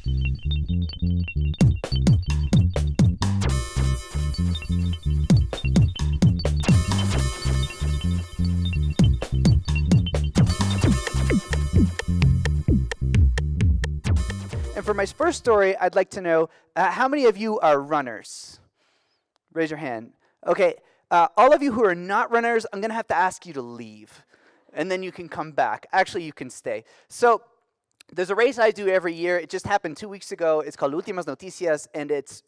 And for my first story, I'd like to know, how many of you are runners? Raise your hand. Okay, all of you who are not runners, I'm going to have to ask you to leave. And then you can come back. Actually, you can stay. So there's a race I do every year. It just happened 2 weeks ago. It's called Últimas Noticias, and it's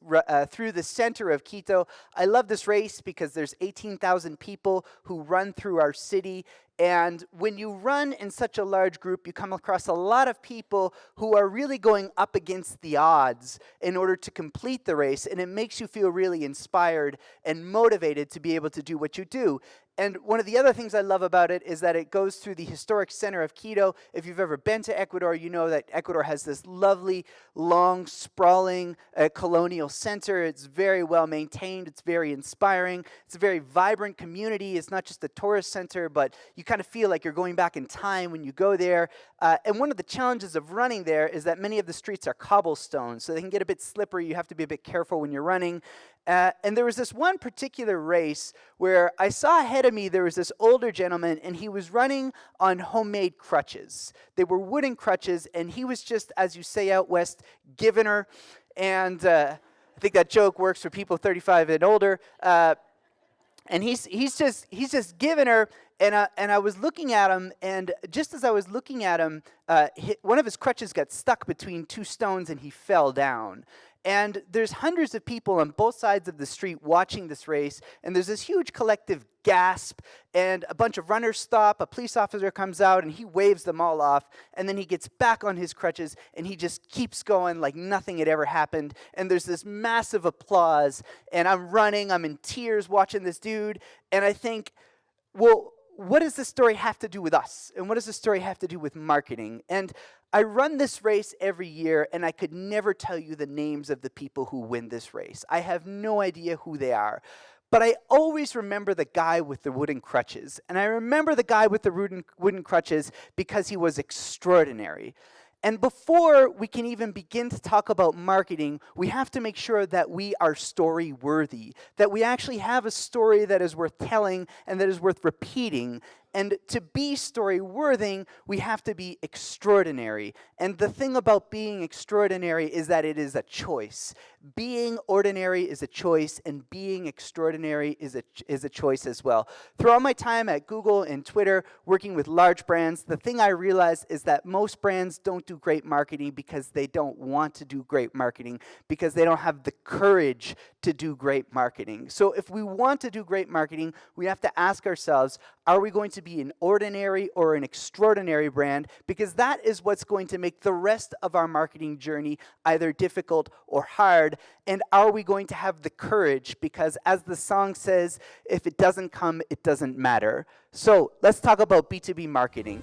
through the center of Quito. I love this race because there's 18,000 people who run through our city. And when you run in such a large group, you come across a lot of people who are really going up against the odds in order to complete the race. And it makes you feel really inspired and motivated to be able to do what you do. And one of the other things I love about it is that it goes through the historic center of Quito. If you've ever been to Ecuador, you know that Ecuador has this lovely, long, sprawling colonial center. It's very well maintained. It's very inspiring. It's a very vibrant community. It's not just a tourist center, but you kind of feel like you're going back in time when you go there. And one of the challenges of running there is that many of the streets are cobblestone, so they can get a bit slippery. You have to be a bit careful when you're running. And there was this one particular race where I saw ahead of me there was this older gentleman, and he was running on homemade crutches. They were wooden crutches, and he was just, as you say out west, giving her. And I think that joke works for people 35 and older. And he's just giving her. And I was looking at him, and just as I was looking at him, one of his crutches got stuck between two stones, and he fell down. And there's hundreds of people on both sides of the street watching this race, and there's this huge collective gasp, and a bunch of runners stop, a police officer comes out, and he waves them all off, and then he gets back on his crutches, and he just keeps going like nothing had ever happened, and there's this massive applause, and I'm running, I'm in tears watching this dude, and I think, well, what does this story have to do with us? And what does this story have to do with marketing? And I run this race every year, and I could never tell you the names of the people who win this race. I have no idea who they are. But I always remember the guy with the wooden crutches. And I remember the guy with the wooden crutches because he was extraordinary. And before we can even begin to talk about marketing, we have to make sure that we are story worthy, that we actually have a story that is worth telling and that is worth repeating. And to be story-worthy, we have to be extraordinary. And the thing about being extraordinary is that it is a choice. Being ordinary is a choice, and being extraordinary is a choice as well. Throughout my time at Google and Twitter, working with large brands, the thing I realized is that most brands don't do great marketing because they don't want to do great marketing, because they don't have the courage to do great marketing. So if we want to do great marketing, we have to ask ourselves, are we going to be an ordinary or an extraordinary brand? Because that is what's going to make the rest of our marketing journey either difficult or hard. And are we going to have the courage? Because as the song says, if it doesn't come, it doesn't matter. So let's talk about B2B marketing.